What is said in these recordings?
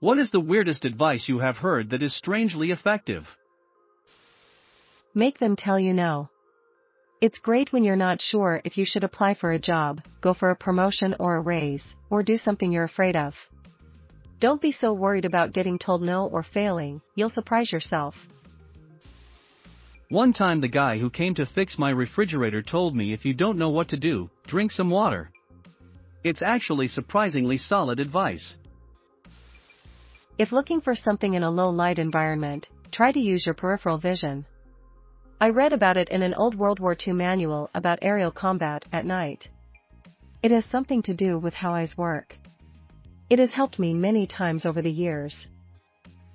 What is the weirdest advice you have heard that is strangely effective? Make them tell you no. It's great when you're not sure if you should apply for a job, go for a promotion or a raise, or do something you're afraid of. Don't be so worried about getting told no or failing, you'll surprise yourself. One time the guy who came to fix my refrigerator told me if you don't know what to do, drink some water. It's actually surprisingly solid advice. If looking for something in a low-light environment, try to use your peripheral vision. I read about it in an old World War II manual about aerial combat at night. It has something to do with how eyes work. It has helped me many times over the years.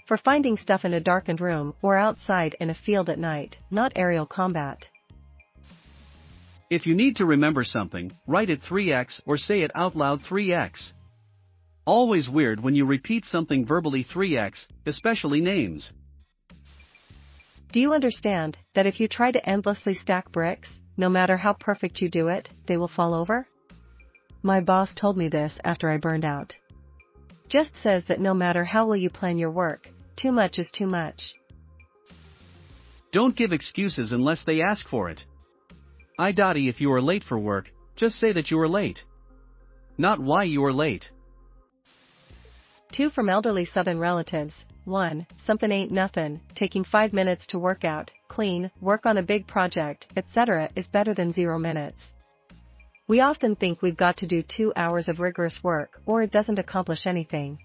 For finding stuff in a darkened room or outside in a field at night, not aerial combat. If you need to remember something, write it 3x or say it out loud 3x. Always weird when you repeat something verbally 3x, especially names. Do you understand that if you try to endlessly stack bricks, no matter how perfect you do it, they will fall over? My boss told me this after I burned out. Just says that no matter how well you plan your work, too much is too much. Don't give excuses unless they ask for it. If you are late for work, just say that you are late. Not why you are late. 2 from elderly Southern relatives. 1. Something ain't nothing, taking 5 minutes to work out, clean, work on a big project, etc. is better than 0 minutes. We often think we've got to do 2 hours of rigorous work or it doesn't accomplish anything.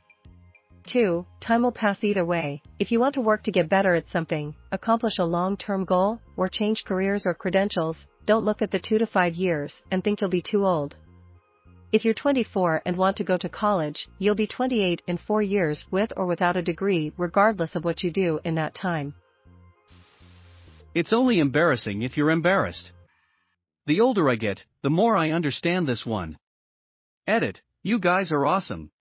2. Time will pass either way. If you want to work to get better at something, accomplish a long-term goal, or change careers or credentials, don't look at the 2 to 5 years and think you'll be too old. If you're 24 and want to go to college, you'll be 28 in 4 years with or without a degree regardless of what you do in that time. It's only embarrassing if you're embarrassed. The older I get, the more I understand this one. Edit, you guys are awesome.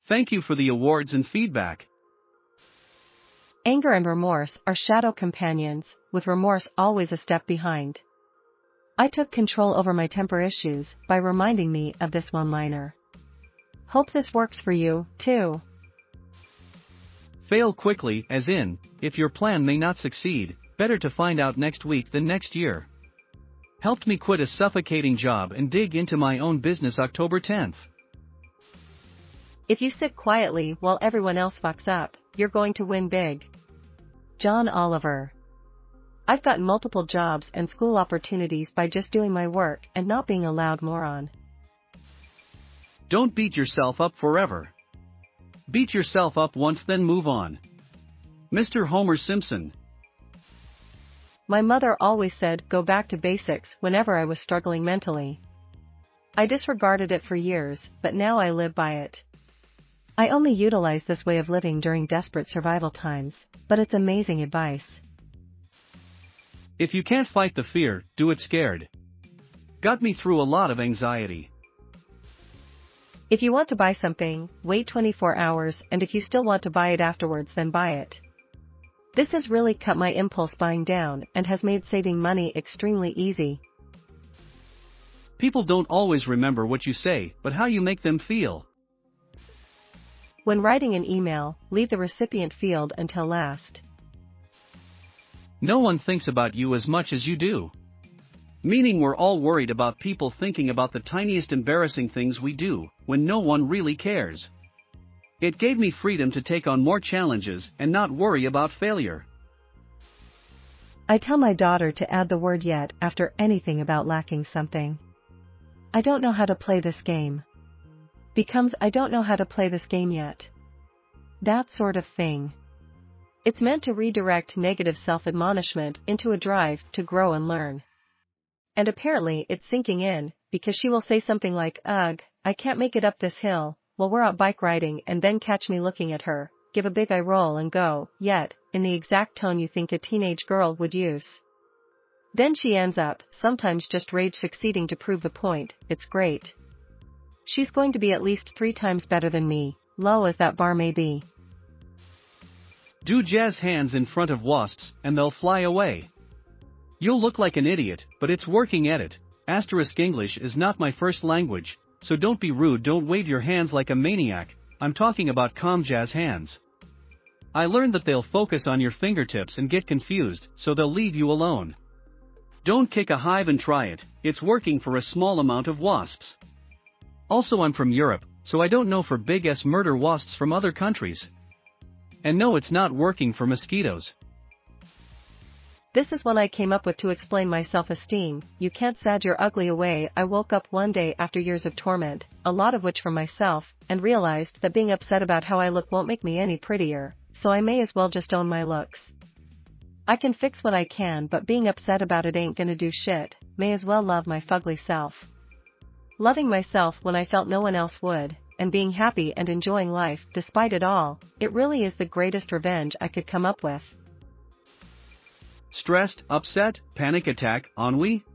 Thank you for the awards and feedback. Anger and remorse are shadow companions, with remorse always a step behind. I took control over my temper issues by reminding me of this one-liner. Hope this works for you, too. Fail quickly, as in, if your plan may not succeed, better to find out next week than next year. Helped me quit a suffocating job and dig into my own business October 10th. If you sit quietly while everyone else fucks up, you're going to win big. John Oliver. I've gotten multiple jobs and school opportunities by just doing my work and not being a loud moron. Don't beat yourself up forever. Beat yourself up once then move on. Mr. Homer Simpson. My mother always said go back to basics whenever I was struggling mentally. I disregarded it for years, but now I live by it. I only utilize this way of living during desperate survival times, but it's amazing advice. If you can't fight the fear, do it scared. Got me through a lot of anxiety. If you want to buy something, wait 24 hours, and if you still want to buy it afterwards, then buy it. This has really cut my impulse buying down and has made saving money extremely easy. People don't always remember what you say, but how you make them feel. When writing an email, leave the recipient field until last. No one thinks about you as much as you do. Meaning we're all worried about people thinking about the tiniest embarrassing things we do, when no one really cares. It gave me freedom to take on more challenges and not worry about failure. I tell my daughter to add the word yet after anything about lacking something. I don't know how to play this game. Becomes I don't know how to play this game yet. That sort of thing. It's meant to redirect negative self-admonishment into a drive to grow and learn. And apparently it's sinking in, because she will say something like, "Ugh, I can't make it up this hill," while we're out bike riding, and then catch me looking at her, give a big eye roll and go, "Yet," in the exact tone you think a teenage girl would use. Then she ends up, sometimes just rage succeeding to prove the point. It's great. She's going to be at least 3 times better than me, low as that bar may be. Do jazz hands in front of wasps and they'll fly away. You'll look like an idiot, but it's working at it, English is not my first language, so don't be rude, don't wave your hands like a maniac, I'm talking about calm jazz hands. I learned that they'll focus on your fingertips and get confused, so they'll leave you alone. Don't kick a hive and try it, it's working for a small amount of wasps. Also, I'm from Europe, so I don't know for big S murder wasps from other countries. And no, it's not working for mosquitoes. This is one I came up with to explain my self-esteem. You can't sad your ugly away. I woke up one day after years of torment, a lot of which from myself, and realized that being upset about how I look won't make me any prettier, so I may as well just own my looks. I can fix what I can, but being upset about it ain't gonna do shit, may as well love my fugly self. Loving myself when I felt no one else would, and being happy and enjoying life despite it all, it really is the greatest revenge I could come up with. Stressed, upset, panic attack, ennui?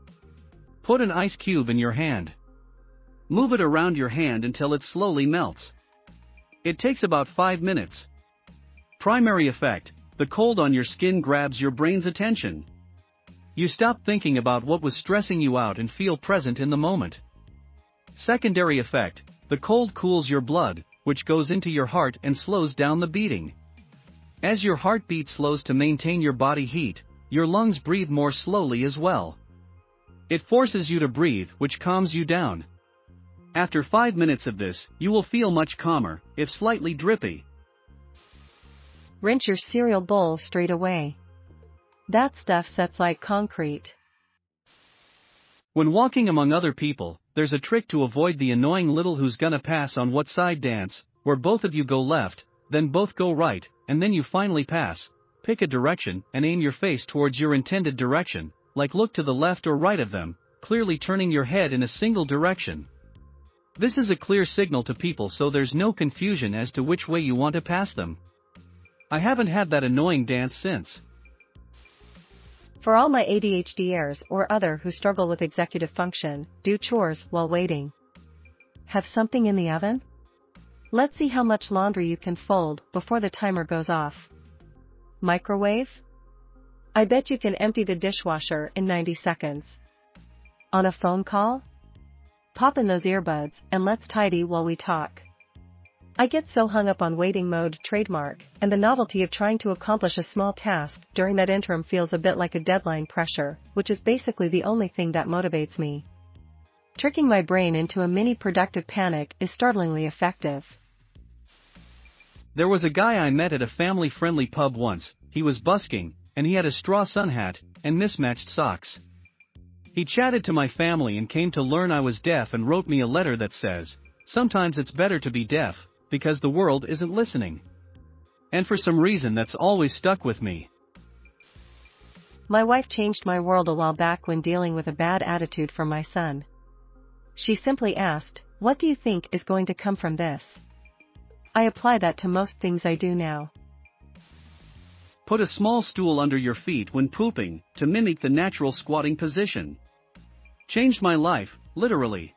Put an ice cube in your hand. Move it around your hand until it slowly melts. It takes about 5 minutes. Primary effect, the cold on your skin grabs your brain's attention. You stop thinking about what was stressing you out and feel present in the moment. Secondary effect, the cold cools your blood, which goes into your heart and slows down the beating. As your heartbeat slows to maintain your body heat, your lungs breathe more slowly as well. It forces you to breathe, which calms you down. After 5 minutes of this, you will feel much calmer, if slightly drippy. Rinse your cereal bowl straight away. That stuff sets like concrete. When walking among other people, there's a trick to avoid the annoying little who's gonna pass on what side dance, where both of you go left, then both go right, and then you finally pass. Pick a direction and aim your face towards your intended direction, like look to the left or right of them, clearly turning your head in a single direction. This is a clear signal to people so there's no confusion as to which way you want to pass them. I haven't had that annoying dance since. For all my ADHDers or other who struggle with executive function, do chores while waiting. Have something in the oven? Let's see how much laundry you can fold before the timer goes off. Microwave? I bet you can empty the dishwasher in 90 seconds. On a phone call? Pop in those earbuds and let's tidy while we talk. I get so hung up on waiting mode trademark, and the novelty of trying to accomplish a small task during that interim feels a bit like a deadline pressure, which is basically the only thing that motivates me. Tricking my brain into a mini productive panic is startlingly effective. There was a guy I met at a family-friendly pub once. He was busking, and he had a straw sun hat and mismatched socks. He chatted to my family and came to learn I was deaf and wrote me a letter that says, "Sometimes it's better to be deaf, because the world isn't listening." And for some reason that's always stuck with me. My wife changed my world a while back when dealing with a bad attitude from my son. She simply asked, "What do you think is going to come from this?" I apply that to most things I do now. Put a small stool under your feet when pooping, to mimic the natural squatting position. Changed my life, literally.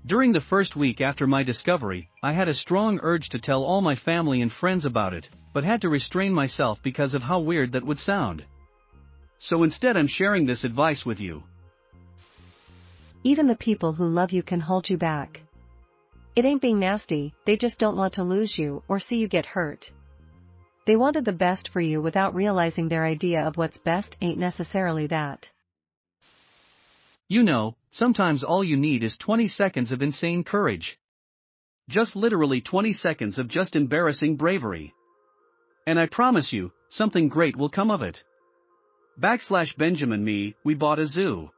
During the first week after my discovery, I had a strong urge to tell all my family and friends about it, but had to restrain myself because of how weird that would sound. So instead I'm sharing this advice with you. Even the people who love you can hold you back. It ain't being nasty, they just don't want to lose you or see you get hurt. They wanted the best for you without realizing their idea of what's best ain't necessarily that. You know, sometimes all you need is 20 seconds of insane courage. Just literally 20 seconds of just embarrassing bravery. And I promise you, something great will come of it. /Benjamin me, we bought a zoo.